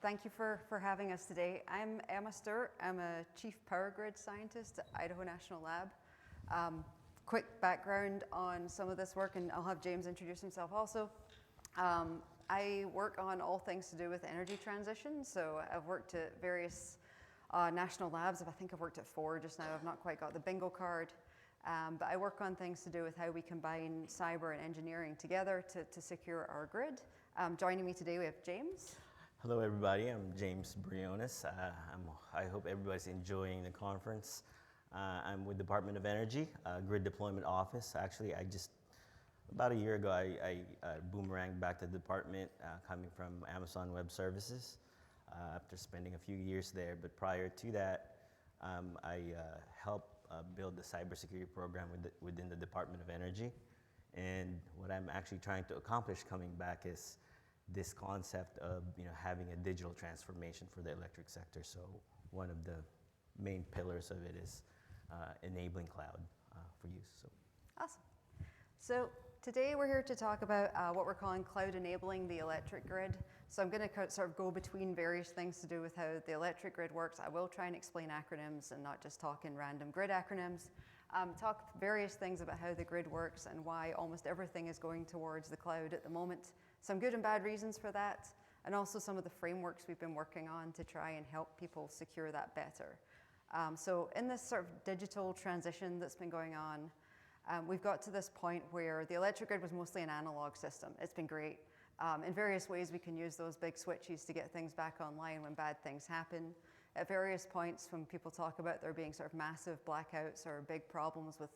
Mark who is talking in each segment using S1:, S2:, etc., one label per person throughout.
S1: Thank you for having us today. I'm Emma Stewart. I'm a Chief Power Grid Scientist at Idaho National Lab. Quick background on some of this work, and I'll have James introduce himself also. I work on all things to do with energy transition, so I've worked at various national labs. I think I've worked at 4 just now. I've not quite got the bingo card. But I work on things to do with how we combine cyber and engineering together to secure our grid. Joining me today, we have James.
S2: Hello, everybody. I'm James Briones. I hope everybody's enjoying the conference. I'm with Department of Energy, Grid Deployment Office. Actually, about a year ago, I boomeranged back to the department, coming from Amazon Web Services, after spending a few years there. But prior to that, I helped build the cybersecurity program within the Department of Energy. And what I'm actually trying to accomplish coming back is this concept of having a digital transformation for the electric sector. So one of the main pillars of it is enabling cloud for use. So.
S1: Awesome. So today we're here to talk about what we're calling cloud enabling the electric grid. So I'm going to sort of go between various things to do with how the electric grid works. I will try and explain acronyms and not just talk in random grid acronyms. Talk various things about how the grid works and why almost everything is going towards the cloud at the moment. Some good and bad reasons for that, and also some of the frameworks we've been working on to try and help people secure that better. So in this sort of digital transition that's been going on, we've got to this point where the electric grid was mostly an analog system. It's been great. In various ways, we can use those big switches to get things back online when bad things happen. At various points, when people talk about there being sort of massive blackouts or big problems with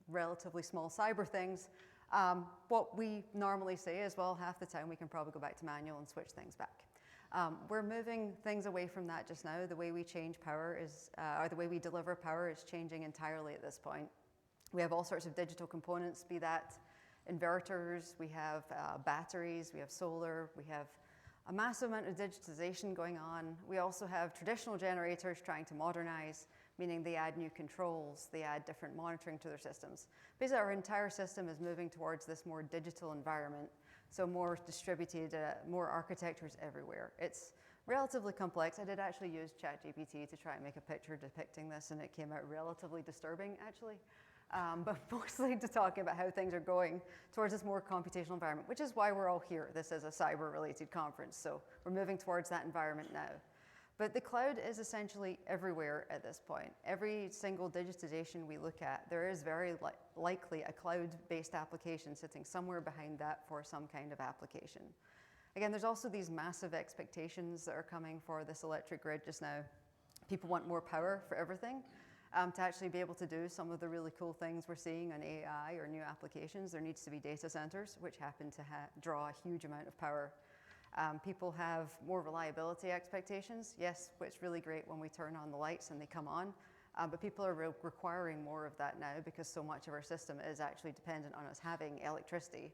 S1: relatively small cyber things, what we normally say is, well, half the time we can probably go back to manual and switch things back. We're moving things away from that just now. The way we change power is, or the way we deliver power is changing entirely at this point. We have all sorts of digital components, be that inverters, we have batteries, we have solar, we have a massive amount of digitization going on. We also have traditional generators trying to modernize, meaning they add new controls, they add different monitoring to their systems. Basically, our entire system is moving towards this more digital environment, so more distributed, more architectures everywhere. It's relatively complex. I did actually use ChatGPT to try and make a picture depicting this, and it came out relatively disturbing, actually. But mostly to talk about how things are going towards this more computational environment, which is why we're all here. This is a cyber-related conference, so we're moving towards that environment now. But the cloud is essentially everywhere at this point. Every single digitization we look at, there is very likely a cloud-based application sitting somewhere behind that for some kind of application. Again, there's also these massive expectations that are coming for this electric grid just now. People want more power for everything. To actually be able to do some of the really cool things we're seeing on AI or new applications, there needs to be data centers, which happen to draw a huge amount of power. People have more reliability expectations. Yes, it's really great when we turn on the lights and they come on, but people are requiring more of that now because so much of our system is actually dependent on us having electricity.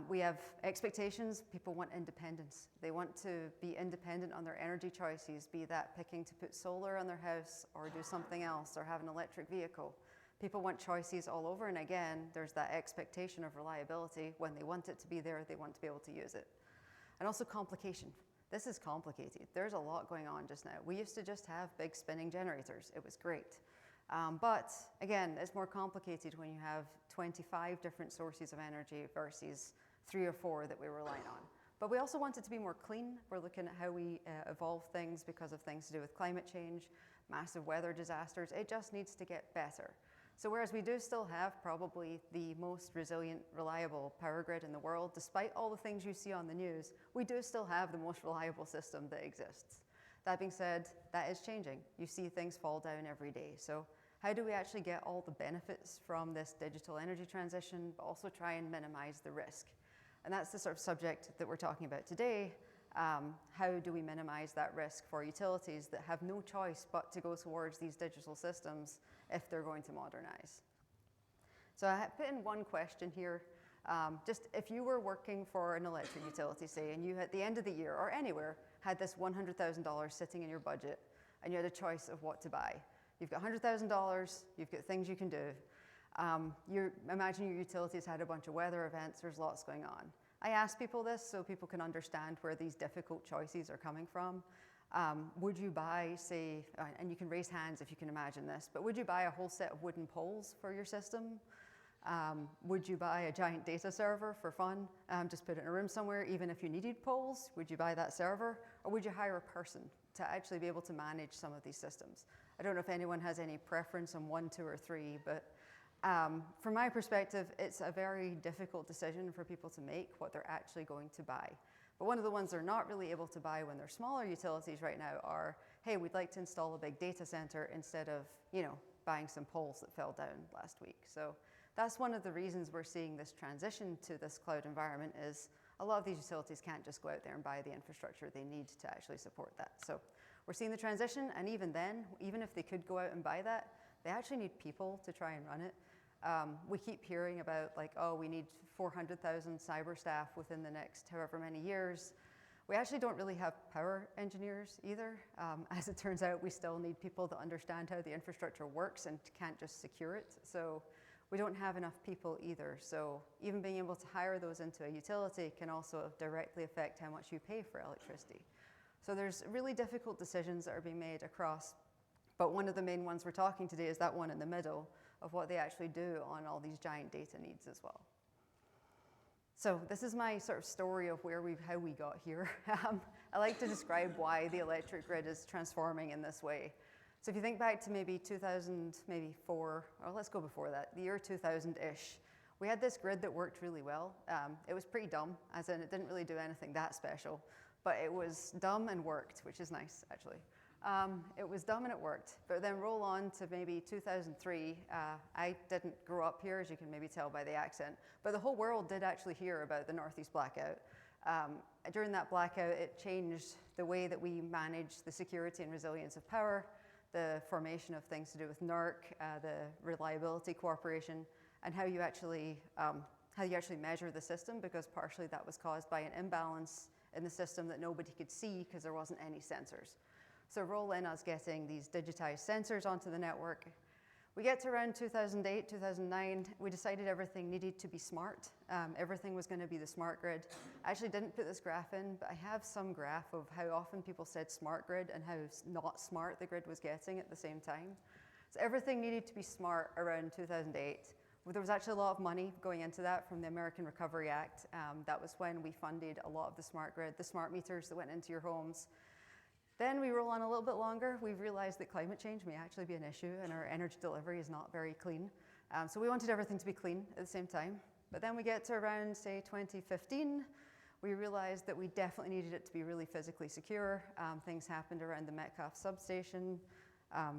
S1: We have expectations. People want independence. They want to be independent on their energy choices, be that picking to put solar on their house or do something else or have an electric vehicle. People want choices all over, and again, there's that expectation of reliability. When they want it to be there, they want to be able to use it. And also complication. This is complicated. There's a lot going on just now. We used to just have big spinning generators. It was great. But again, it's more complicated when you have 25 different sources of energy versus 3 or 4 that we rely on. But we also want it to be more clean. We're looking at how we evolve things because of things to do with climate change, massive weather disasters. It just needs to get better. So whereas we do still have probably the most resilient, reliable power grid in the world, despite all the things you see on the news, we do still have the most reliable system that exists. That being said, that is changing. You see things fall down every day. So how do we actually get all the benefits from this digital energy transition, but also try and minimize the risk? And that's the sort of subject that we're talking about today. How do we minimize that risk for utilities that have no choice but to go towards these digital systems if they're going to modernize? So I put in one question here. Just if you were working for an electric utility, say, and you at the end of the year or anywhere had this $100,000 sitting in your budget and you had a choice of what to buy. You've got $100,000, you've got things you can do. Imagine your utilities had a bunch of weather events, there's lots going on. I ask people this so people can understand where these difficult choices are coming from. Would you buy, say, and you can raise hands if you can imagine this, but would you buy a whole set of wooden poles for your system? Would you buy a giant data server for fun? Just put it in a room somewhere, even if you needed poles? Would you buy that server? Or would you hire a person to actually be able to manage some of these systems? I don't know if anyone has any preference on 1, 2, or 3, but from my perspective, it's a very difficult decision for people to make what they're actually going to buy. But one of the ones they're not really able to buy when they're smaller utilities right now are, hey, we'd like to install a big data center instead of, buying some poles that fell down last week. So that's one of the reasons we're seeing this transition to this cloud environment is a lot of these utilities can't just go out there and buy the infrastructure they need to actually support that. So we're seeing the transition, and even then, even if they could go out and buy that, they actually need people to try and run it. We keep hearing about like, oh, we need 400,000 cyber staff within the next however many years. We actually don't really have power engineers either. As it turns out, we still need people that understand how the infrastructure works and can't just secure it. So we don't have enough people either. So even being able to hire those into a utility can also directly affect how much you pay for electricity. So there's really difficult decisions that are being made across, but one of the main ones we're talking today is that one in the middle of what they actually do on all these giant data needs as well. So this is my sort of story of how we got here. I like to describe why the electric grid is transforming in this way. So if you think back to maybe 2004, or let's go before that, the year 2000-ish, we had this grid that worked really well. It was pretty dumb, as in it didn't really do anything that special, but it was dumb and worked, which is nice, actually. It was dumb and it worked, but then roll on to maybe 2003. I didn't grow up here, as you can maybe tell by the accent, but the whole world did actually hear about the Northeast blackout. During that blackout, it changed the way that we manage the security and resilience of power, the formation of things to do with NERC, the Reliability Corporation, and how you actually measure the system, because partially that was caused by an imbalance in the system that nobody could see because there wasn't any sensors. So roll in us getting these digitized sensors onto the network. We get to around 2008, 2009, we decided everything needed to be smart. Everything was going to be the smart grid. I actually didn't put this graph in, but I have some graph of how often people said smart grid and how not smart the grid was getting at the same time. So everything needed to be smart around 2008. There was actually a lot of money going into that from the American Recovery Act. That was when we funded a lot of the smart grid, the smart meters that went into your homes. Then we roll on a little bit longer. We've realized that climate change may actually be an issue and our energy delivery is not very clean. So we wanted everything to be clean at the same time. But then we get to around, say, 2015. We realized that we definitely needed it to be really physically secure. Things happened around the Metcalfe substation,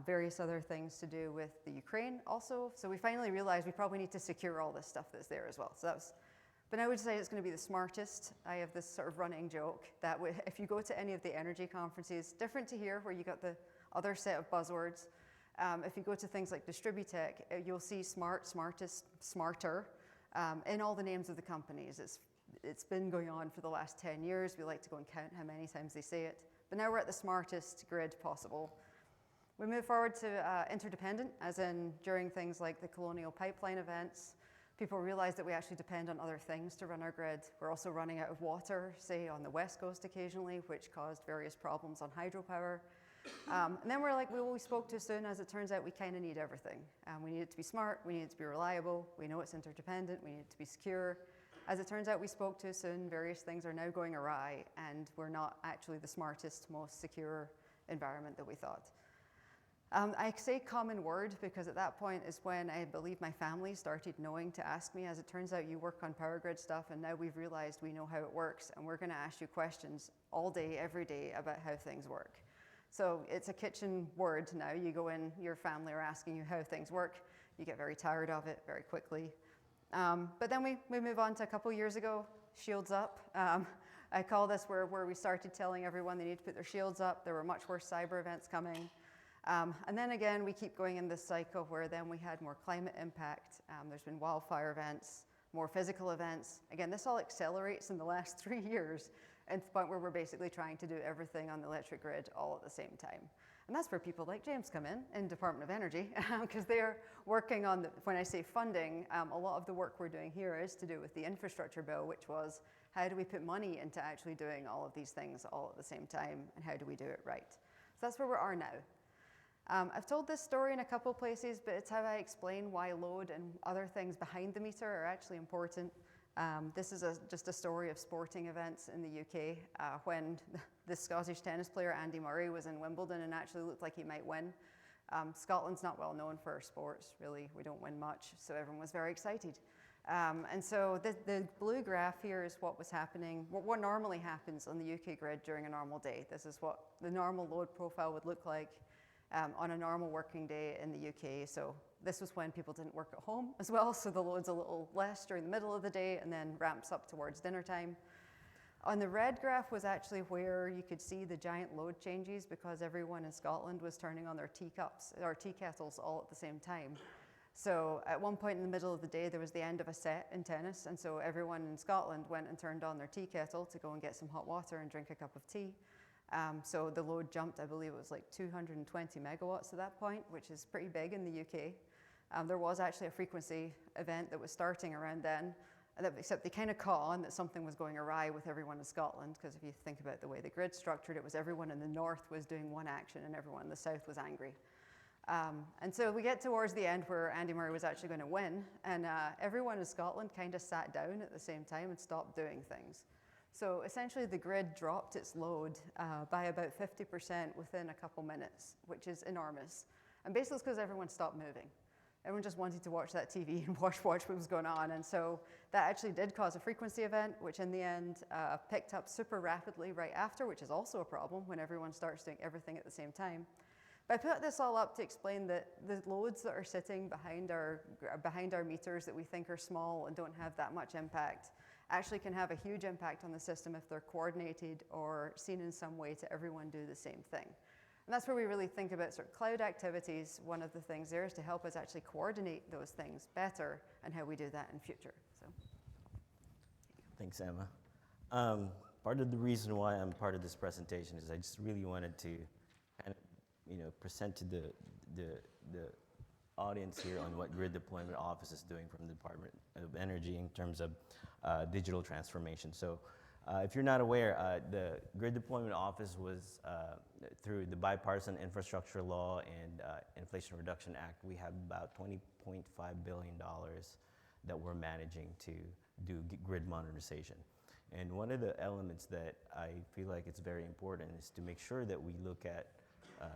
S1: various other things to do with the Ukraine also. So we finally realized we probably need to secure all this stuff that's there as well. So that was, but I would say it's going to be the smartest. I have this sort of running joke that if you go to any of the energy conferences, different to here where you got the other set of buzzwords, if you go to things like Distributech, you'll see smart, smartest, smarter in all the names of the companies. It's been going on for the last 10 years. We like to go and count how many times they say it. But now we're at the smartest grid possible. We move forward to interdependent, as in during things like the Colonial Pipeline events, people realize that we actually depend on other things to run our grid. We're also running out of water, say on the West Coast occasionally, which caused various problems on hydropower. And then we're like, we spoke too soon. As it turns out, we kind of need everything. We need it to be smart, we need it to be reliable, we know it's interdependent, we need it to be secure. As it turns out, we spoke too soon. Various things are now going awry, and we're not actually the smartest, most secure environment that we thought. I say common word because at that point is when I believe my family started knowing to ask me, as it turns out you work on power grid stuff and now we've realized we know how it works and we're going to ask you questions all day, every day about how things work. So it's a kitchen word now. You go in, your family are asking you how things work. You get very tired of it very quickly. But then we move on to a couple years ago, shields up. I call this where we started telling everyone they need to put their shields up. There were much worse cyber events coming. And then again, we keep going in this cycle where then we had more climate impact. There's been wildfire events, more physical events. Again, this all accelerates in the last 3 years. and to the point where we're basically trying to do everything on the electric grid all at the same time. And that's where people like James come in Department of Energy, because they're working on, when I say funding, a lot of the work we're doing here is to do with the infrastructure bill, which was how do we put money into actually doing all of these things all at the same time, and how do we do it right? So that's where we are now. I've told this story in a couple places, but it's how I explain why load and other things behind the meter are actually important. This is just a story of sporting events in the UK when the Scottish tennis player Andy Murray was in Wimbledon and actually looked like he might win. Scotland's not well known for our sports, really. We don't win much, so everyone was very excited. And so the blue graph here is what was happening, what normally happens on the UK grid during a normal day. This is what the normal load profile would look like on a normal working day in the UK. So this was when people didn't work at home as well, so the load's a little less during the middle of the day and then ramps up towards dinner time. On the red graph was actually where you could see the giant load changes because everyone in Scotland was turning on their teacups or tea kettles all at the same time. So at one point in the middle of the day, there was the end of a set in tennis, and so everyone in Scotland went and turned on their tea kettle to go and get some hot water and drink a cup of tea. So the load jumped, I believe it was like 220 megawatts at that point, which is pretty big in the UK. There was actually a frequency event that was starting around then, except they kind of caught on that something was going awry with everyone in Scotland, because if you think about the way the grid structured, it was everyone in the north was doing one action and everyone in the south was angry. And so we get towards the end where Andy Murray was actually going to win, and everyone in Scotland kind of sat down at the same time and stopped doing things. So essentially the grid dropped its load by about 50% within a couple minutes, which is enormous. And basically it's because everyone stopped moving. Everyone just wanted to watch that TV and watch what was going on. And so that actually did cause a frequency event, which in the end picked up super rapidly right after, which is also a problem when everyone starts doing everything at the same time. But I put this all up to explain that the loads that are sitting behind our meters that we think are small and don't have that much impact actually can have a huge impact on the system if they're coordinated or seen in some way to everyone do the same thing. And that's where we really think about sort of cloud activities. One of the things there is to help us actually coordinate those things better and how we do that in future. So.
S2: Thanks, Emma. Part of the reason why I'm part of this presentation is I just really wanted to kind of, present to the audience here on what Grid Deployment Office is doing from the Department of Energy in terms of digital transformation. So if you're not aware, the Grid Deployment Office was, through the Bipartisan Infrastructure Law and Inflation Reduction Act, we have about $20.5 billion that we're managing to do grid modernization. And one of the elements that I feel like it's very important is to make sure that we look at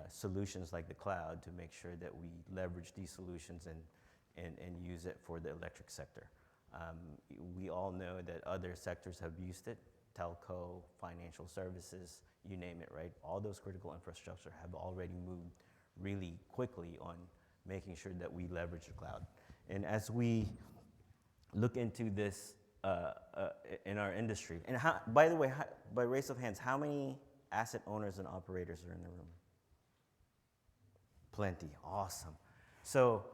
S2: solutions like the cloud to make sure that we leverage these solutions and use it for the electric sector. We all know that other sectors have used it, telco, financial services, you name it, right? All those critical infrastructure have already moved really quickly on making sure that we leverage the cloud. And as we look into this in our industry, and by the way, by raise of hands, how many asset owners and operators are in the room? Plenty, awesome. So,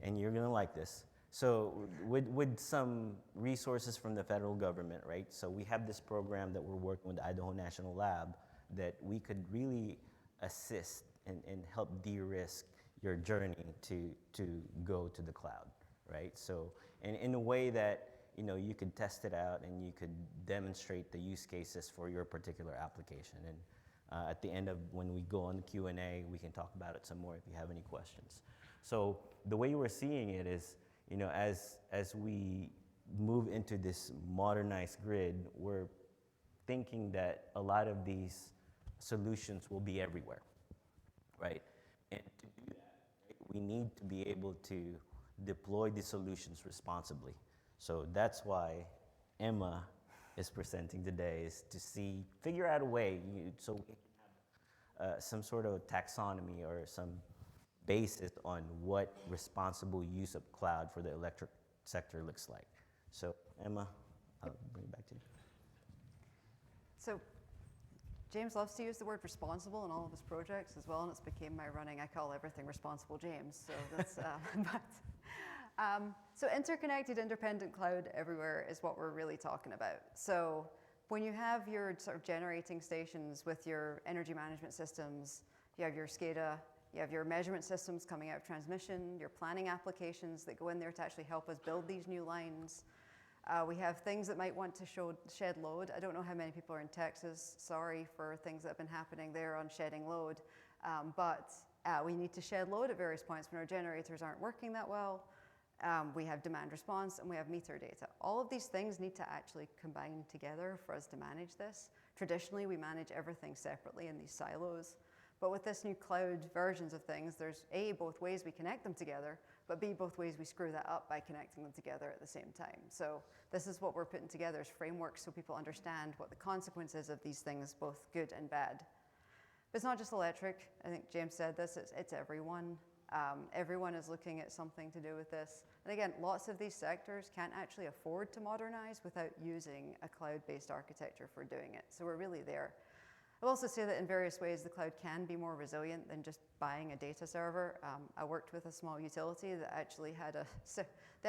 S2: and you're gonna like this. So with some resources from the federal government, right? So we have this program that we're working with the Idaho National Lab that we could really assist and help de-risk your journey to go to the cloud, right? So, and in a way that, you could test it out and you could demonstrate the use cases for your particular application. And at the end of when we go on the Q&A, we can talk about it some more if you have any questions. So the way we're seeing it is, as we move into this modernized grid, we're thinking that a lot of these solutions will be everywhere, right? And to do that, we need to be able to deploy the solutions responsibly. So that's why Emma is presenting today, is to figure out a way so we can have some sort of taxonomy or some basis on what responsible use of cloud for the electric sector looks like. So Emma, I'll bring it back to you.
S1: So James loves to use the word responsible in all of his projects as well, and it's became my running, I call everything responsible James. So that's, so interconnected independent cloud everywhere is what we're really talking about. So when you have your sort of generating stations with your energy management systems, you have your SCADA, you have your measurement systems coming out of transmission, your planning applications that go in there to actually help us build these new lines. We have things that might want to shed load. I don't know how many people are in Texas. Sorry for things that have been happening there on shedding load. But we need to shed load at various points when our generators aren't working that well. We have demand response and we have meter data. All of these things need to actually combine together for us to manage this. Traditionally, we manage everything separately in these silos. But with this new cloud versions of things, there's A, both ways we connect them together, but B, both ways we screw that up by connecting them together at the same time. So this is what we're putting together as frameworks so people understand what the consequences of these things, both good and bad. But it's not just electric. I think James said this, it's everyone. Everyone is looking at something to do with this. And again, lots of these sectors can't actually afford to modernize without using a cloud-based architecture for doing it. So we're really there. I'll also say that in various ways, the cloud can be more resilient than just buying a data server. I worked with a small utility that actually had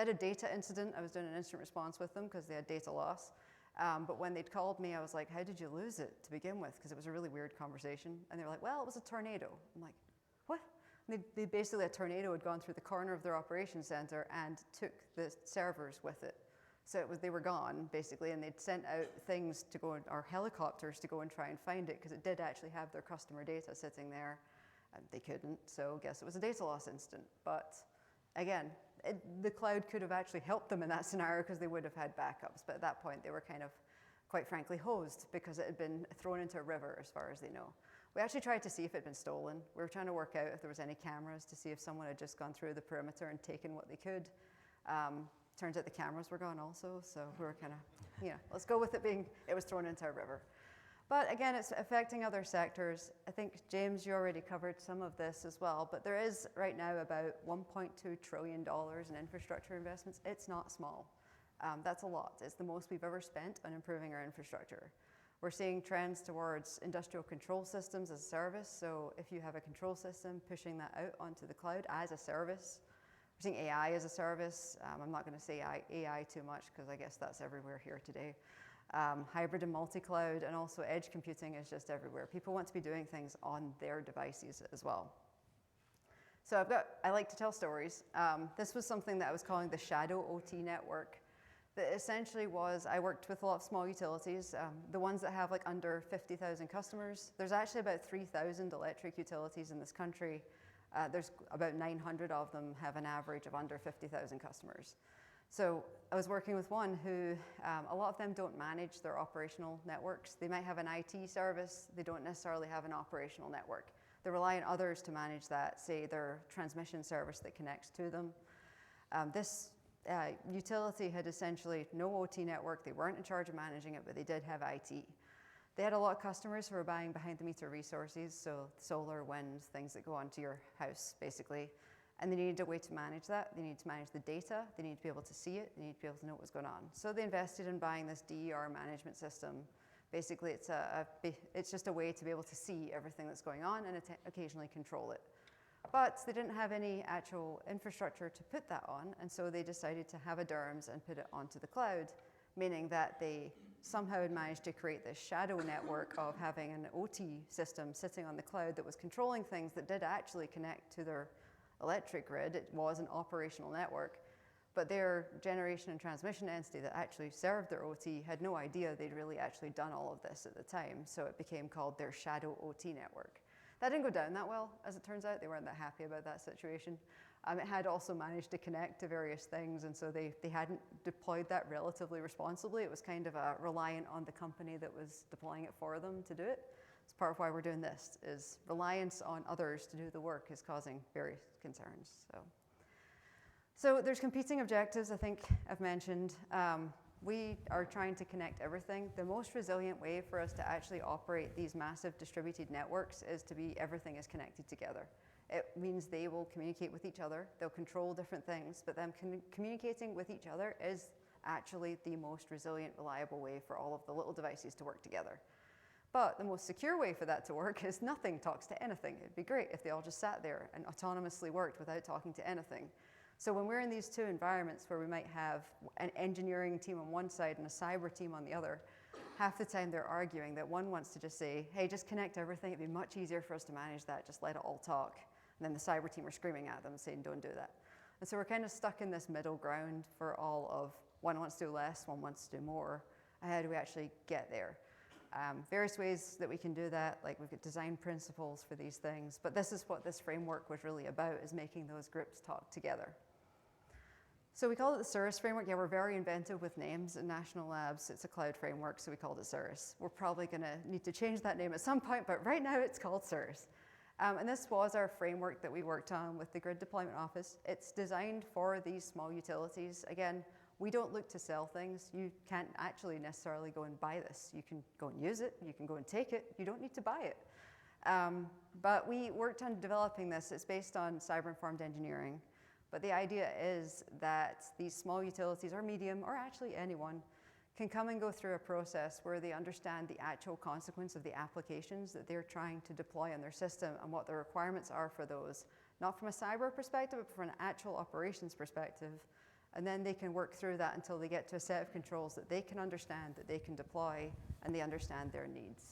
S1: a data incident. I was doing an incident response with them because they had data loss. But when they'd called me, I was like, how did you lose it to begin with? Because it was a really weird conversation. And they were like, well, it was a tornado. I'm like, what? They basically, a tornado had gone through the corner of their operations center and took the servers with it. So they were gone, basically, and they'd sent out things to go, or helicopters to go and try and find it, because it did actually have their customer data sitting there, and they couldn't, so I guess it was a data loss incident. But again, the cloud could have actually helped them in that scenario because they would have had backups, but at that point they were kind of, quite frankly, hosed because it had been thrown into a river as far as they know. We actually tried to see if it had been stolen. We were trying to work out if there was any cameras to see if someone had just gone through the perimeter and taken what they could. Turns out the cameras were gone also, so we were kind of, let's go with it was thrown into a river. But again, it's affecting other sectors. I think, James, you already covered some of this as well, but there is right now about $1.2 trillion in infrastructure investments. It's not small. That's a lot. It's the most we've ever spent on improving our infrastructure. We're seeing trends towards industrial control systems as a service. So if you have a control system, pushing that out onto the cloud as a service. We're seeing AI as a service. I'm not going to say AI too much because I guess that's everywhere here today. Hybrid and multi-cloud, and also edge computing is just everywhere. People want to be doing things on their devices as well. So I like to tell stories. This was something that I was calling the shadow OT network. That essentially was, I worked with a lot of small utilities, the ones that have like under 50,000 customers. There's actually about 3,000 electric utilities in this country. There's about 900 of them have an average of under 50,000 customers. So I was working with one who, a lot of them don't manage their operational networks. They might have an IT service, they don't necessarily have an operational network. They rely on others to manage that, say their transmission service that connects to them. This utility had essentially no OT network. They weren't in charge of managing it, but they did have IT. They had a lot of customers who were buying behind the meter resources, so solar, wind, things that go onto your house, basically. And they needed a way to manage that. They needed to manage the data. They needed to be able to see it. They needed to be able to know what was going on. So they invested in buying this DER management system. Basically, it's just a way to be able to see everything that's going on and occasionally control it. But they didn't have any actual infrastructure to put that on, and so they decided to have a DERMS and put it onto the cloud, meaning that they somehow had managed to create this shadow network of having an OT system sitting on the cloud that was controlling things that did actually connect to their electric grid. It was an operational network, but their generation and transmission entity that actually served their OT had no idea they'd really actually done all of this at the time, so it became called their shadow OT network. That didn't go down that well, as it turns out. They weren't that happy about that situation. It had also managed to connect to various things, and so they hadn't deployed that relatively responsibly. It was kind of reliant on the company that was deploying it for them to do it. It's part of why we're doing this, is reliance on others to do the work is causing various concerns. So there's competing objectives, I think I've mentioned. We are trying to connect everything. The most resilient way for us to actually operate these massive distributed networks is to be everything is connected together. It means they will communicate with each other. They'll control different things, but them communicating with each other is actually the most resilient, reliable way for all of the little devices to work together. But the most secure way for that to work is nothing talks to anything. It'd be great if they all just sat there and autonomously worked without talking to anything. So when we're in these two environments where we might have an engineering team on one side and a cyber team on the other, half the time they're arguing that one wants to just say, hey, just connect everything. It'd be much easier for us to manage that. Just let it all talk. And then the cyber team are screaming at them saying, don't do that. And so we're kind of stuck in this middle ground for all of one wants to do less, one wants to do more. How do we actually get there? Various ways that we can do that, like we've got design principles for these things, but this is what this framework was really about, is making those groups talk together. So we call it the CIRRUS framework. Yeah, we're very inventive with names in National Labs. It's a cloud framework, so we called it CIRRUS. We're probably going to need to change that name at some point, but right now it's called CIRRUS. And this was our framework that we worked on with the Grid Deployment Office. It's designed for these small utilities. Again, we don't look to sell things. You can't actually necessarily go and buy this. You can go and use it. You can go and take it. You don't need to buy it. But we worked on developing this. It's based on cyber-informed engineering. But the idea is that these small utilities, or medium, or actually anyone, can come and go through a process where they understand the actual consequence of the applications that they're trying to deploy on their system and what the requirements are for those, not from a cyber perspective, but from an actual operations perspective. And then they can work through that until they get to a set of controls that they can understand, that they can deploy, and they understand their needs.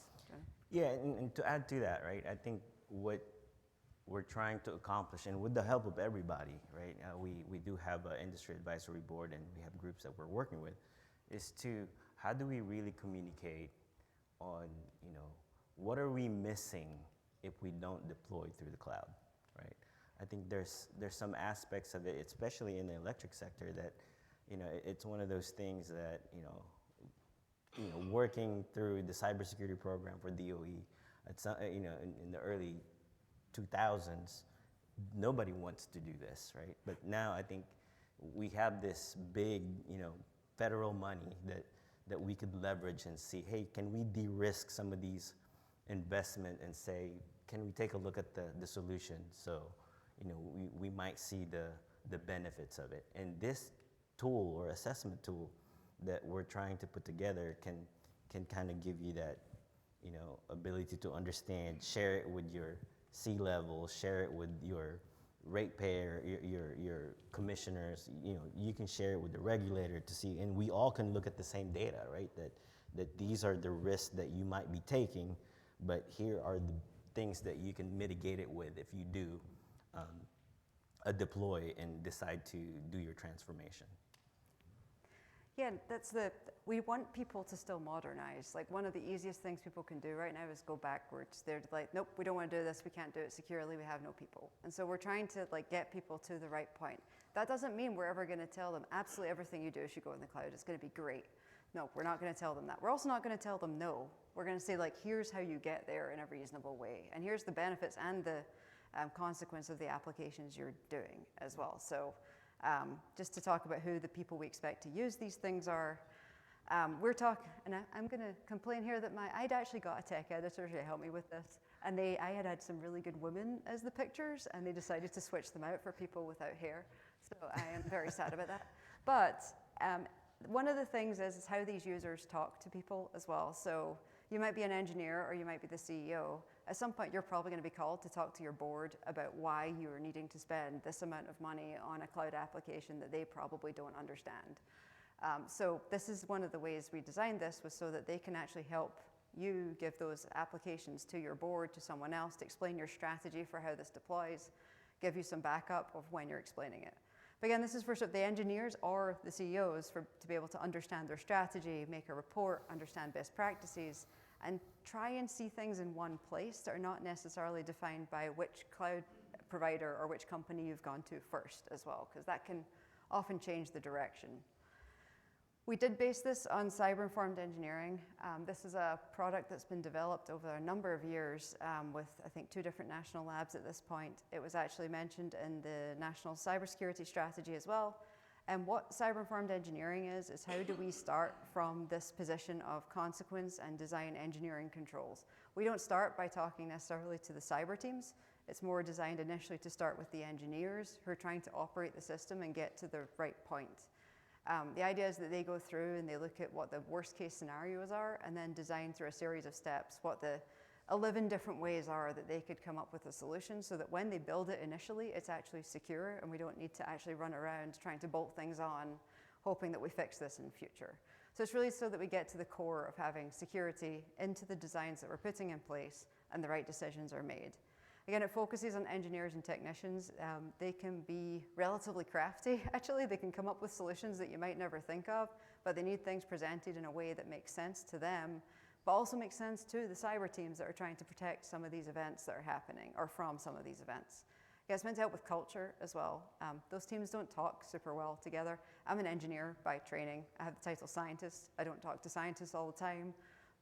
S2: Yeah, and to add to that, right, I think what we're trying to accomplish, and with the help of everybody, right, we do have an industry advisory board and we have groups that we're working with, is to how do we really communicate on, what are we missing if we don't deploy through the cloud, right? I think there's some aspects of it, especially in the electric sector, that it's one of those things that working through the cybersecurity program for DOE, it's in the early 2000s, nobody wants to do this, right? But now I think we have this big federal money that we could leverage and see, hey, can we de-risk some of these investment and say, can we take a look at the solution? So we might see the benefits of it. And this tool or assessment tool that we're trying to put together can kind of give you that, ability to understand, share it with your C-level, share it with your ratepayer, your commissioners. You can share it with the regulator to see, and we all can look at the same data, right? That these are the risks that you might be taking, but here are the things that you can mitigate it with if you do a deploy and decide to do your transformation.
S1: Yeah, we want people to still modernize. Like, one of the easiest things people can do right now is go backwards. They're like, nope, we don't want to do this. We can't do it securely. We have no people. And so we're trying to get people to the right point. That doesn't mean we're ever going to tell them absolutely everything you do should go in the cloud. It's going to be great. No, we're not going to tell them that. We're also not going to tell them no. We're going to say, here's how you get there in a reasonable way. And here's the benefits and the consequence of the applications you're doing as well. So just to talk about who the people we expect to use these things are. We're talking, and I'm going to complain here that I'd actually got a tech editor to help me with this, and I had some really good women as the pictures, and they decided to switch them out for people without hair. So I am very sad about that. But one of the things is how these users talk to people as well. So you might be an engineer or you might be the CEO. At some point, you're probably going to be called to talk to your board about why you are needing to spend this amount of money on a cloud application that they probably don't understand. So this is one of the ways we designed this, was so that they can actually help you give those applications to your board, to someone else, to explain your strategy for how this deploys, give you some backup of when you're explaining it. But again, this is for the engineers or the CEOs to be able to understand their strategy, make a report, understand best practices, and try and see things in one place that are not necessarily defined by which cloud provider or which company you've gone to first as well, because that can often change the direction. We did base this on cyber-informed engineering. This is a product that's been developed over a number of years with, I think, 2 different national labs at this point. It was actually mentioned in the National Cybersecurity Strategy as well. And what cyber-informed engineering is how do we start from this position of consequence and design engineering controls. We don't start by talking necessarily to the cyber teams. It's more designed initially to start with the engineers who are trying to operate the system and get to the right point. The idea is that they go through and they look at what the worst case scenarios are and then design through a series of steps what the 11 different ways are that they could come up with a solution, so that when they build it initially, it's actually secure and we don't need to actually run around trying to bolt things on, hoping that we fix this in the future. So it's really so that we get to the core of having security into the designs that we're putting in place and the right decisions are made. Again, it focuses on engineers and technicians. They can be relatively crafty, actually. They can come up with solutions that you might never think of, but they need things presented in a way that makes sense to them, but also makes sense to the cyber teams that are trying to protect some of these events that are happening, or from some of these events. Yeah, it's meant to help with culture as well. Those teams don't talk super well together. I'm an engineer by training. I have the title scientist. I don't talk to scientists all the time.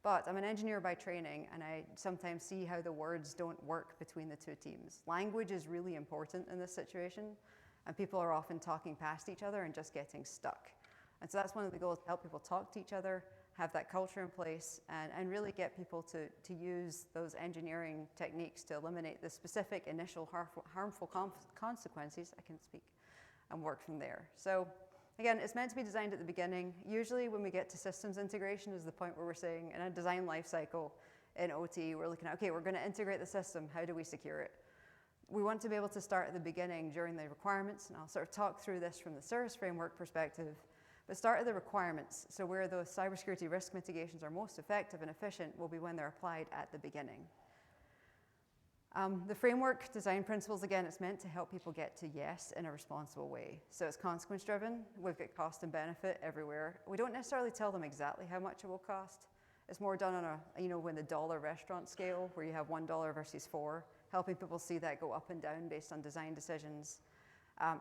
S1: But I'm an engineer by training, and I sometimes see how the words don't work between the two teams. Language is really important in this situation, and people are often talking past each other and just getting stuck. And so that's one of the goals, to help people talk to each other, have that culture in place, and really get people to use those engineering techniques to eliminate the specific initial harmful consequences, I can speak, and work from there. So again, it's meant to be designed at the beginning. Usually when we get to systems integration is the point where we're saying, in a design life cycle in OT, we're looking at, okay, we're going to integrate the system. How do we secure it? We want to be able to start at the beginning during the requirements, and I'll sort of talk through this from the service framework perspective, but start at the requirements. So where those cybersecurity risk mitigations are most effective and efficient will be when they're applied at the beginning. The framework design principles, again, it's meant to help people get to yes in a responsible way. So it's consequence driven. We've got cost and benefit everywhere. We don't necessarily tell them exactly how much it will cost. It's more done on when the dollar restaurant scale, where you have $1 versus $4, helping people see that go up and down based on design decisions.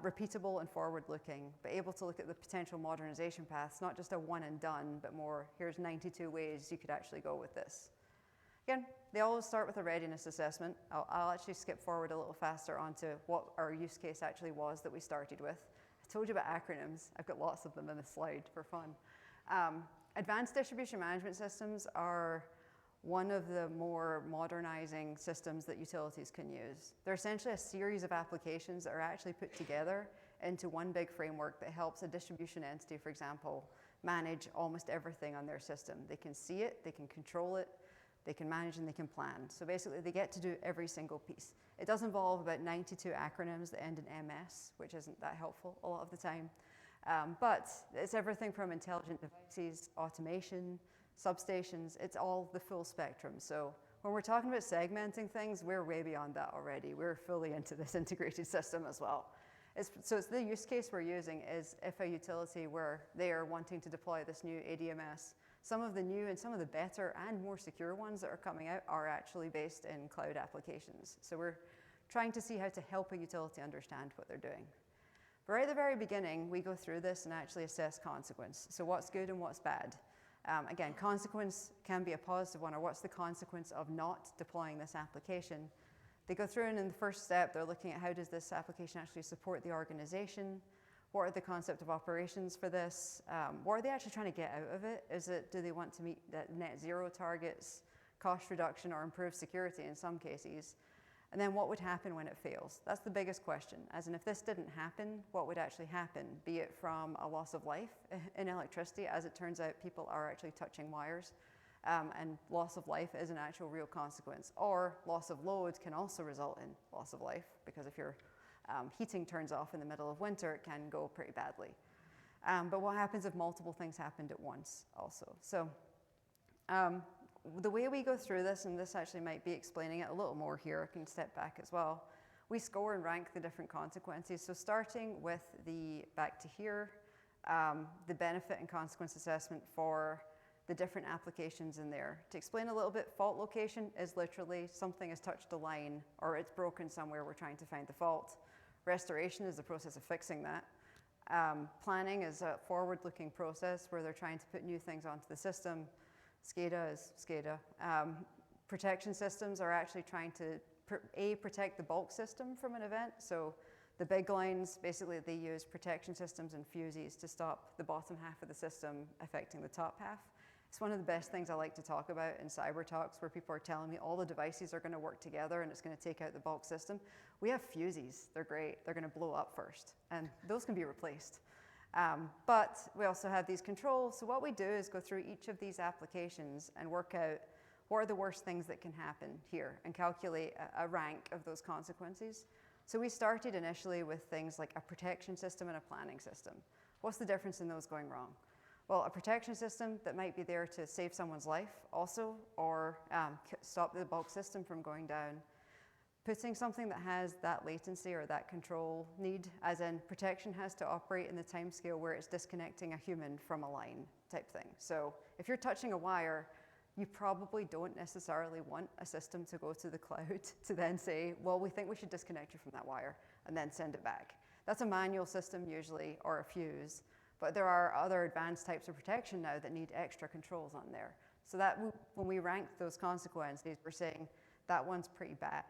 S1: Repeatable and forward looking, but able to look at the potential modernization paths, not just a one and done, but more, here's 92 ways you could actually go with this. Again, they always start with a readiness assessment. I'll actually skip forward a little faster onto what our use case actually was that we started with. I told you about acronyms. I've got lots of them in this slide for fun. Advanced distribution management systems are one of the more modernizing systems that utilities can use. They're essentially a series of applications that are actually put together into one big framework that helps a distribution entity, for example, manage almost everything on their system. They can see it, they can control it, they can manage, and they can plan. So basically they get to do every single piece. It does involve about 92 acronyms that end in MS, which isn't that helpful a lot of the time. But it's everything from intelligent devices, automation, substations, it's all the full spectrum. So when we're talking about segmenting things, we're way beyond that already. We're fully into this integrated system as well. So it's the use case we're using is if a utility where they are wanting to deploy this new ADMS, some of the new and some of the better and more secure ones that are coming out are actually based in cloud applications. So we're trying to see how to help a utility understand what they're doing. But right at the very beginning, we go through this and actually assess consequence. So what's good and what's bad? Again, consequence can be a positive one, or what's the consequence of not deploying this application? They go through, and in the first step, they're looking at how does this application actually support the organization? What are the concept of operations for this? What are they actually trying to get out of it? Do they want to meet that net zero targets, cost reduction, or improve security in some cases? And then what would happen when it fails? That's the biggest question. As in, if this didn't happen, what would actually happen? Be it from a loss of life in electricity. As it turns out, people are actually touching wires, and loss of life is an actual real consequence. Or loss of load can also result in loss of life, because if your heating turns off in the middle of winter, it can go pretty badly. But what happens if multiple things happened at once also? So the way we go through this, and this actually might be explaining it a little more here, I can step back as well. We score and rank the different consequences. So starting with back to here, the benefit and consequence assessment for the different applications in there. To explain a little bit, fault location is literally something has touched a line or it's broken somewhere, we're trying to find the fault. Restoration is the process of fixing that. Planning is a forward-looking process where they're trying to put new things onto the system. SCADA is SCADA. Protection systems are actually trying to, protect the bulk system from an event. So the big lines, basically they use protection systems and fuses to stop the bottom half of the system affecting the top half. It's one of the best things I like to talk about in cyber talks, where people are telling me all the devices are going to work together and it's going to take out the bulk system. We have fuses, they're great, they're going to blow up first, and those can be replaced. But we also have these controls. So what we do is go through each of these applications and work out what are the worst things that can happen here and calculate a rank of those consequences. So we started initially with things like a protection system and a planning system. What's the difference in those going wrong? Well, a protection system that might be there to save someone's life also, or stop the bulk system from going down. Putting something that has that latency or that control need, as in protection has to operate in the time scale where it's disconnecting a human from a line type thing. So if you're touching a wire, you probably don't necessarily want a system to go to the cloud to then say, well, we think we should disconnect you from that wire and then send it back. That's a manual system usually, or a fuse, but there are other advanced types of protection now that need extra controls on there. So that when we rank those consequences, we're saying that one's pretty bad.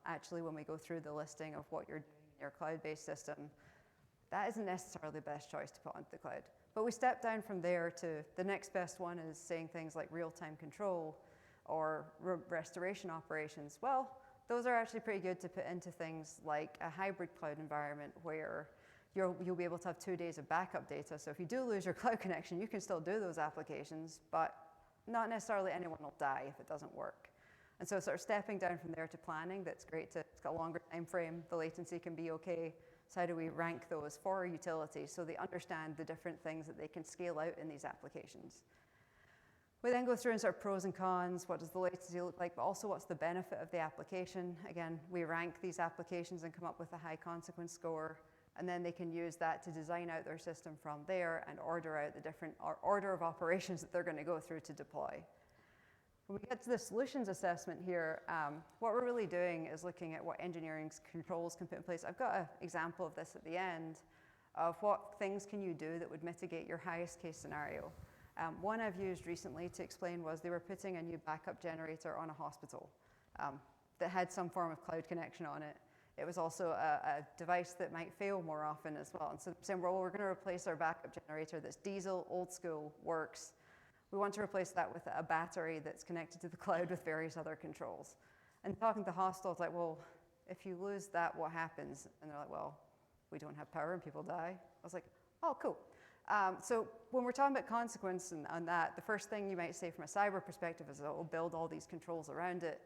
S1: Actually, when we go through the listing of what you're doing in your cloud-based system, that isn't necessarily the best choice to put onto the cloud. But we step down from there to the next best one is saying things like real-time control or restoration operations. Well, those are actually pretty good to put into things like a hybrid cloud environment where you'll be able to have 2 days of backup data. So if you do lose your cloud connection, you can still do those applications, but not necessarily anyone will die if it doesn't work. And so sort of stepping down from there to planning, that's great. It's got a longer time frame. The latency can be okay. So how do we rank those for utilities so they understand the different things that they can scale out in these applications? We then go through and sort of pros and cons. What does the latency look like? But also what's the benefit of the application? Again, we rank these applications and come up with a high consequence score. And then they can use that to design out their system from there and order out the different order of operations that they're going to go through to deploy. When we get to the solutions assessment here, what we're really doing is looking at what engineering controls can put in place. I've got an example of this at the end of what things can you do that would mitigate your highest case scenario. One I've used recently to explain was they were putting a new backup generator on a hospital that had some form of cloud connection on it. It was also a device that might fail more often as well. And so saying, well, we're going to replace our backup generator that's diesel, old school, works. We want to replace that with a battery that's connected to the cloud with various other controls. And talking to the hospital, it's like, well, if you lose that, what happens? And they're like, well, we don't have power and people die. I was like, oh, cool. So when we're talking about consequence on that, the first thing you might say from a cyber perspective is, oh, we'll build all these controls around it.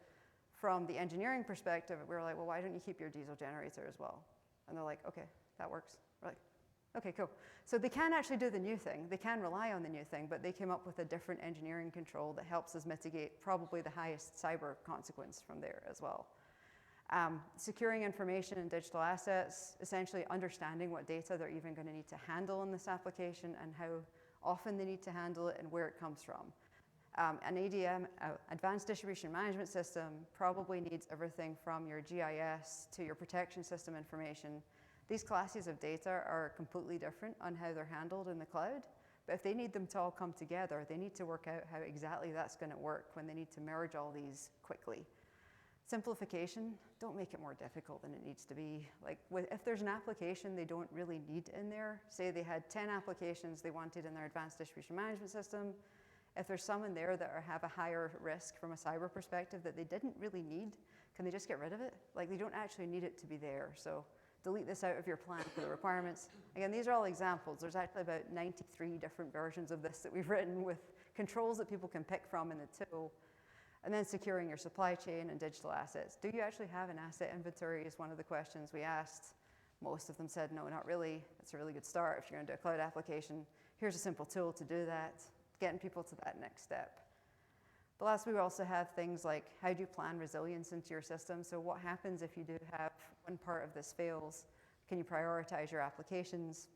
S1: From the engineering perspective, we were like, well, why don't you keep your diesel generator as well? And they're like, okay, that works. We're like, okay, cool. So they can actually do the new thing. They can rely on the new thing, but they came up with a different engineering control that helps us mitigate probably the highest cyber consequence from there as well. Securing information and digital assets, essentially understanding what data they're even going to need to handle in this application and how often they need to handle it and where it comes from. An ADM, Advanced Distribution Management System, probably needs everything from your GIS to your protection system information. These classes of data are completely different on how they're handled in the cloud, but if they need them to all come together, they need to work out how exactly that's going to work when they need to merge all these quickly. Simplification, don't make it more difficult than it needs to be. Like if there's an application they don't really need in there, say they had 10 applications they wanted in their Advanced Distribution Management System, if there's some in there that have a higher risk from a cyber perspective that they didn't really need, can they just get rid of it? Like they don't actually need it to be there. So delete this out of your plan for the requirements. Again, these are all examples. There's actually about 93 different versions of this that we've written with controls that people can pick from in the tool. And then securing your supply chain and digital assets. Do you actually have an asset inventory is one of the questions we asked. Most of them said, no, not really. It's a really good start if you're going to do a cloud application. Here's a simple tool to do that. Getting people to that next step. But last, we also have things like how do you plan resilience into your system? So what happens if you do have one part of this fails? Can you prioritize your applications?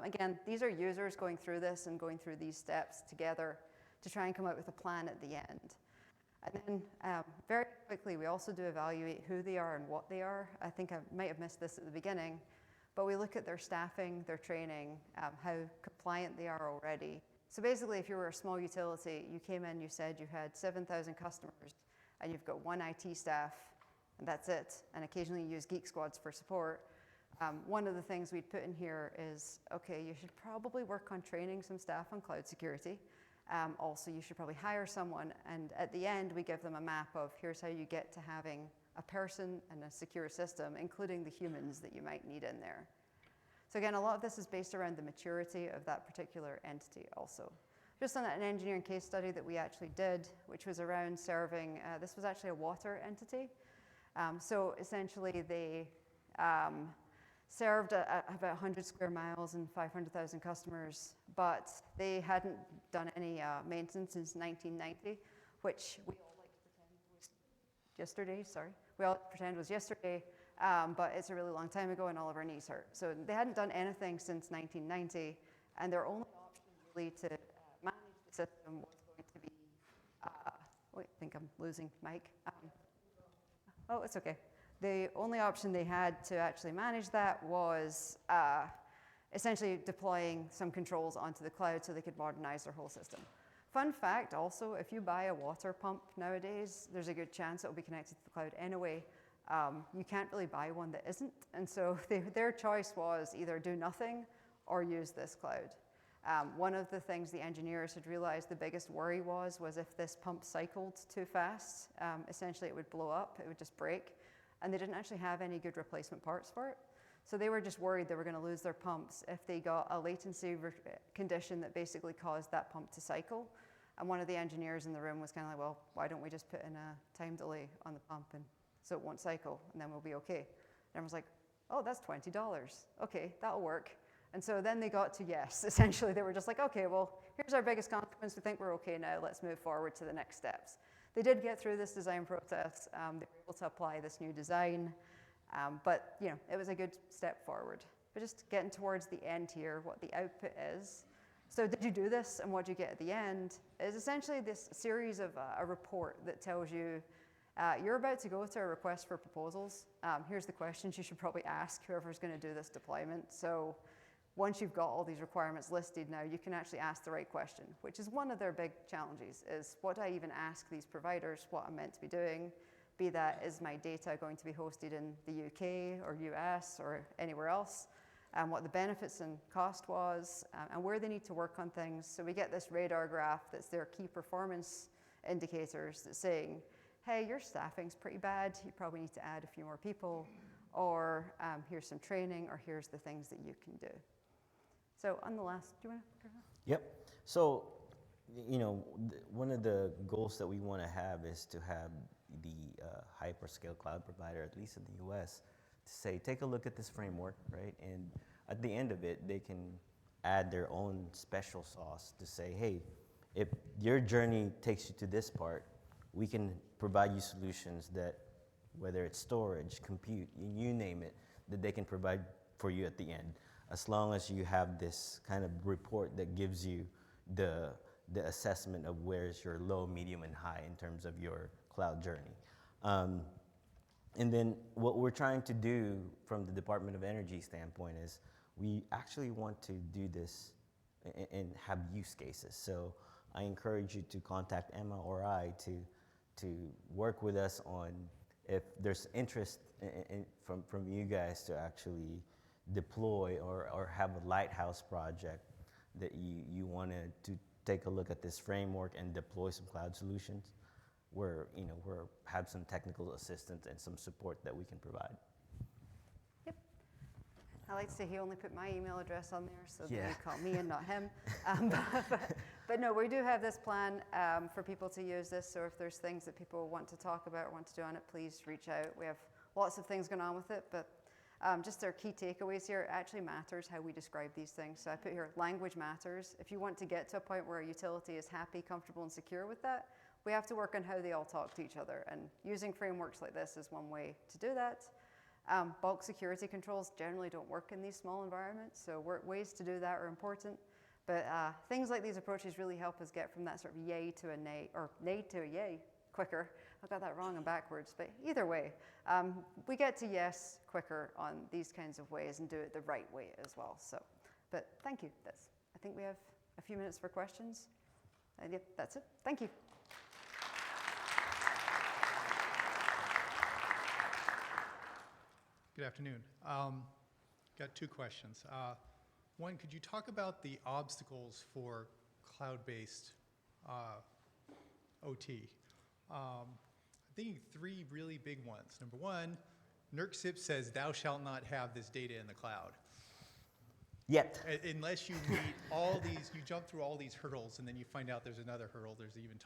S1: Again, these are users going through this and going through these steps together to try and come up with a plan at the end. And then very quickly, we also do evaluate who they are and what they are. I think I might have missed this at the beginning, but we look at their staffing, their training, how compliant they are already. So basically, if you were a small utility, you came in, you said you had 7,000 customers, and you've got one IT staff, and that's it, and occasionally you use Geek Squads for support. One of the things we'd put in here is, okay, you should probably work on training some staff on cloud security. Also, you should probably hire someone, and at the end, we give them a map of here's how you get to having a person and a secure system, including the humans that you might need in there. So again, a lot of this is based around the maturity of that particular entity also. Just on an engineering case study that we actually did, which was around serving, this was actually a water entity. So essentially served about 100 square miles and 500,000 customers, but they hadn't done any maintenance since 1990, which we all like to pretend was yesterday, sorry. We all pretend was yesterday, but it's a really long time ago and all of our knees hurt. So they hadn't done anything since 1990, and their only option really to manage the system was going to be, wait, I think I'm losing Mike. Oh, it's okay. The only option they had to actually manage that was essentially deploying some controls onto the cloud so they could modernize their whole system. Fun fact also, if you buy a water pump nowadays, there's a good chance it will be connected to the cloud anyway. You can't really buy one that isn't. And so their choice was either do nothing or use this cloud. One of the things the engineers had realized the biggest worry was if this pump cycled too fast, essentially it would blow up, it would just break. And they didn't actually have any good replacement parts for it. So they were just worried they were going to lose their pumps if they got a latency condition that basically caused that pump to cycle. And one of the engineers in the room was kind of like, well, why don't we just put in a time delay on the pump and so it won't cycle and then we'll be okay. And everyone's like, oh, that's $20. Okay, that'll work. And so then they got to yes. Essentially, they were just like, okay, well, here's our biggest consequence. We think we're okay now. Let's move forward to the next steps. They did get through this design process. They were able to apply this new design. But it was a good step forward. But just getting towards the end here, what the output is. So did you do this and what do you get at the end is essentially this series of a report that tells you you're about to go to a request for proposals. Here's the questions you should probably ask whoever's going to do this deployment. So once you've got all these requirements listed now, you can actually ask the right question, which is one of their big challenges, is what do I even ask these providers what I'm meant to be doing? Be that, is my data going to be hosted in the UK or US or anywhere else? What the benefits and cost was, and where they need to work on things. So we get this radar graph that's their key performance indicators that's saying, hey, your staffing's pretty bad, you probably need to add a few more people, or here's some training, or here's the things that you can do. So on the last, do you want to?
S2: Yep. So, one of the goals that we want to have is to have the hyperscale cloud provider, at least in the US, to say, take a look at this framework, right? And at the end of it, they can add their own special sauce to say, hey, if your journey takes you to this part, we can provide you solutions that, whether it's storage, compute, you name it, that they can provide for you at the end, as long as you have this kind of report that gives you the assessment of where's your low, medium, and high in terms of your cloud journey. And then what we're trying to do from the Department of Energy standpoint is we actually want to do this and have use cases. So I encourage you to contact Emma or I to work with us on if there's interest from you guys to actually deploy or have a lighthouse project that you want to take a look at this framework and deploy some cloud solutions. We're have some technical assistance and some support that we can provide.
S1: Yep. I like to say he only put my email address on there so that
S2: Yeah.
S1: you call me and not him. But no, we do have this plan for people to use this. So if there's things that people want to talk about or want to do on it, please reach out. We have lots of things going on with it, but just our key takeaways here, it actually matters how we describe these things. So I put here, language matters. If you want to get to a point where a utility is happy, comfortable, and secure with that, we have to work on how they all talk to each other. And using frameworks like this is one way to do that. Bulk security controls generally don't work in these small environments, so ways to do that are important. But things like these approaches really help us get from that sort of yay to a nay, or nay to a yay quicker. I got that wrong and backwards, but either way, we get to yes quicker on these kinds of ways and do it the right way as well. So, but thank you. I think we have a few minutes for questions. Yep, that's it. Thank you.
S3: Good afternoon. Got two questions. One, could you talk about the obstacles for cloud-based OT? I'm thinking three really big ones. Number one, NERC CIP says thou shalt not have this data in the cloud.
S2: Yet.
S3: Unless you meet all these, you jump through all these hurdles, and then you find out there's another hurdle. There's even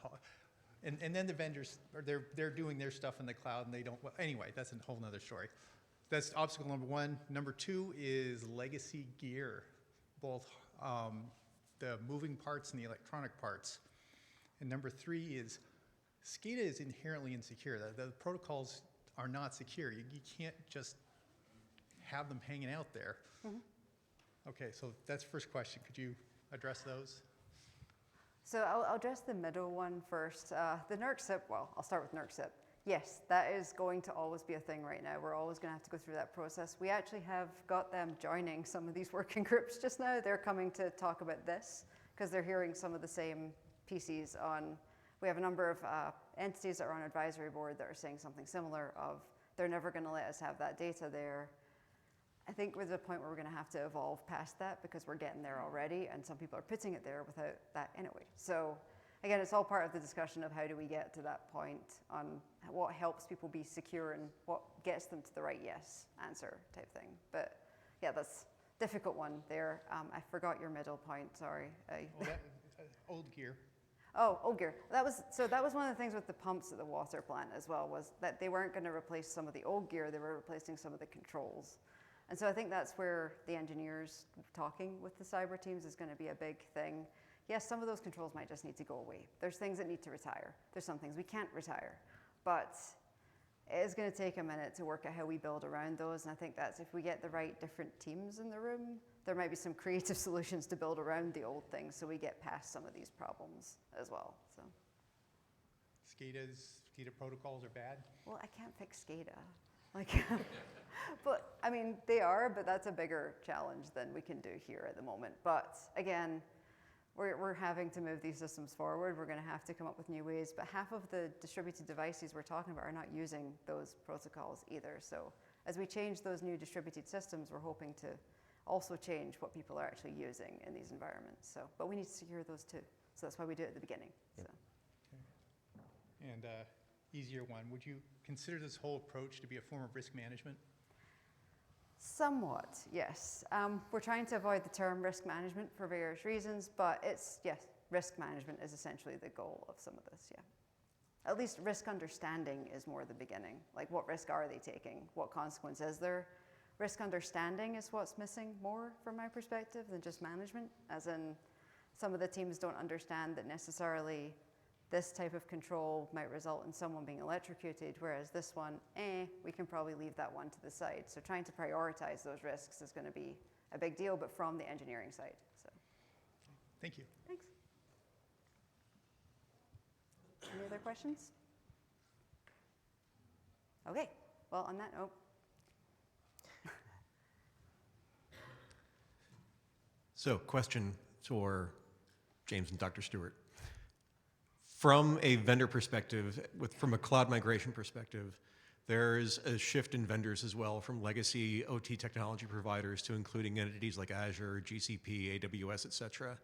S3: and then the vendors they're doing their stuff in the cloud, and they don't. Well, anyway, that's a whole other story. that's obstacle number one. Number two is legacy gear, both the moving parts and the electronic parts. And number three is SCADA is inherently insecure. The protocols are not secure. You can't just have them hanging out there. Okay, so that's the first question. Could you address those?
S1: So I'll address the middle one first. The NERC SIP, well, I'll start with NERC SIP. Yes, that is going to always be a thing right now. We're always going to have to go through that process. We actually have got them joining some of these working groups just now. They're coming to talk about this because they're hearing some of the same pieces on. We have a number of entities that are on advisory board that are saying something similar of they're never going to let us have that data there. I think we're at a point where we're going to have to evolve past that because we're getting there already, and some people are putting it there without that anyway. So again, it's all part of the discussion of how do we get to that point on what helps people be secure and what gets them to the right yes answer type thing. But yeah, that's a difficult one there. I forgot your middle point, sorry.
S3: Well, old gear.
S1: Oh, old gear. That was one of the things with the pumps at the water plant as well, was that they weren't going to replace some of the old gear, they were replacing some of the controls. And so I think that's where the engineers talking with the cyber teams is going to be a big thing. Yes, some of those controls might just need to go away. There's things that need to retire. There's some things we can't retire. But it is going to take a minute to work out how we build around those. And I think that's if we get the right different teams in the room, there might be some creative solutions to build around the old things so we get past some of these problems as well. So.
S3: SCADA protocols are bad?
S1: Well, I can't fix SCADA. Like, but I mean, they are, but that's a bigger challenge than we can do here at the moment. But again, we're having to move these systems forward. We're going to have to come up with new ways. But half of the distributed devices we're talking about are not using those protocols either. So as we change those new distributed systems, we're hoping to also change what people are actually using in these environments. So, but we need to secure those too. So that's why we do it at the beginning.
S2: Yep.
S1: So.
S3: And easier one, would you consider this whole approach to be a form of risk management?
S1: Somewhat, yes. We're trying to avoid the term risk management for various reasons, but it's, yes, risk management is essentially the goal of some of this, yeah. At least risk understanding is more the beginning. Like, what risk are they taking? What consequence is there? Risk understanding is what's missing more from my perspective than just management, as in some of the teams don't understand that necessarily this type of control might result in someone being electrocuted, whereas this one, we can probably leave that one to the side. So trying to prioritize those risks is going to be a big deal, but from the engineering side. So.
S3: Thank you.
S1: Thanks. Any other questions? Okay, well, on that note.
S4: So, question for James and Dr. Stewart. From a vendor perspective, from a cloud migration perspective, there's a shift in vendors as well, from legacy OT technology providers to including entities like Azure, GCP, AWS, et cetera.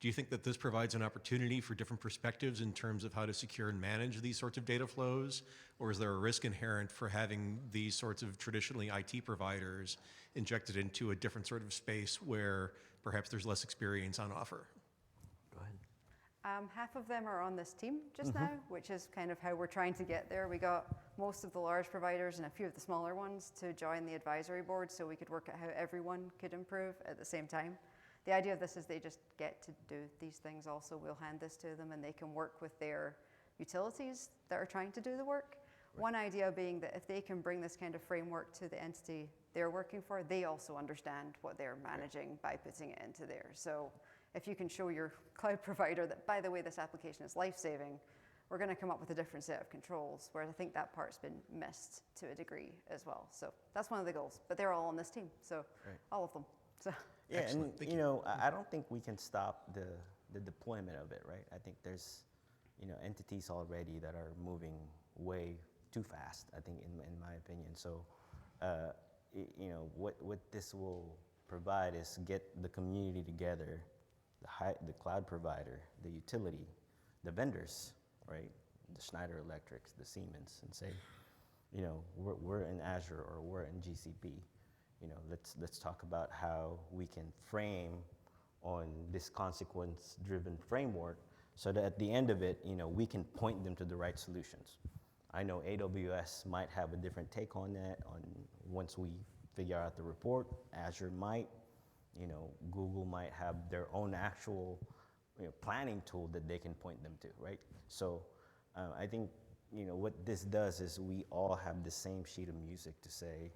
S4: Do you think that this provides an opportunity for different perspectives in terms of how to secure and manage these sorts of data flows? Or is there a risk inherent for having these sorts of traditionally IT providers injected into a different sort of space where perhaps there's less experience on offer?
S2: Go ahead.
S1: Half of them are on this team just now, which is kind of how we're trying to get there. We got most of the large providers and a few of the smaller ones to join the advisory board so we could work out how everyone could improve at the same time. The idea of this is they just get to do these things also. We'll hand this to them and they can work with their utilities that are trying to do the work. Right. One idea being that if they can bring this kind of framework to the entity they're working for, they also understand what they're managing by putting it into theirs. So if you can show your cloud provider that, by the way, this application is life-saving, we're going to come up with a different set of controls, whereas I think that part's been missed to a degree as well. So that's one of the goals, but they're all on this team, so right. All of them. So.
S2: Yeah, excellent. And you know, I don't think we can stop the deployment of it, right? I think there's, you know, entities already that are moving way too fast, I think, in my opinion. So, you know, what this will provide is get the community together, the cloud provider, the utility, the vendors, right? The Schneider Electrics, the Siemens, and say, you know, we're in Azure or we're in GCP. You know, let's talk about how we can frame on this consequence-driven framework so that at the end of it, you know, we can point them to the right solutions. I know AWS might have a different take on that once we figure out the report. Azure might, Google might have their own actual planning tool that they can point them to, right? So I think what this does is we all have the same sheet of music to say,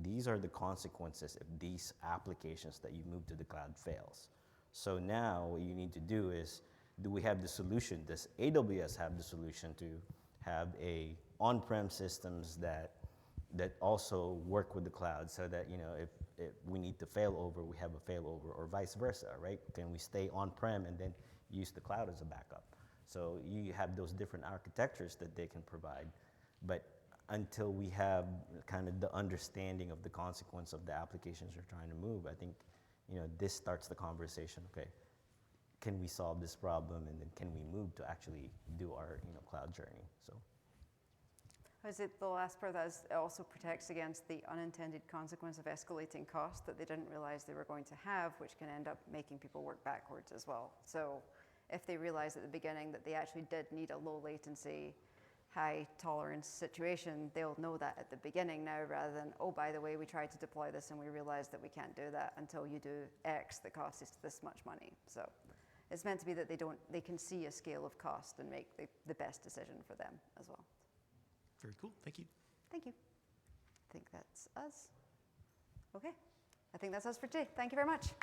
S2: these are the consequences if these applications that you move to the cloud fails. So now what you need to do is, do we have the solution? Does AWS have the solution to have a on-prem systems that also work with the cloud, so that if we need to fail over, we have a failover, or vice versa, right? Can we stay on-prem and then use the cloud as a backup? So you have those different architectures that they can provide, but until we have kind of the understanding of the consequence of the applications you're trying to move, I think this starts the conversation. Okay, can we solve this problem, and then can we move to actually do our cloud journey? So.
S1: I say the last part of that is it also protects against the unintended consequence of escalating costs that they didn't realize they were going to have, which can end up making people work backwards as well. So if they realize at the beginning that they actually did need a low latency, high tolerance situation, they'll know that at the beginning now, rather than, oh, by the way, we tried to deploy this and we realized that we can't do that until you do X that costs us this much money. So it's meant to be that they can see a scale of cost and make the best decision for them as well.
S4: Very cool. Thank you.
S1: Thank you. I think that's us. Okay. I think that's us for today. Thank you very much.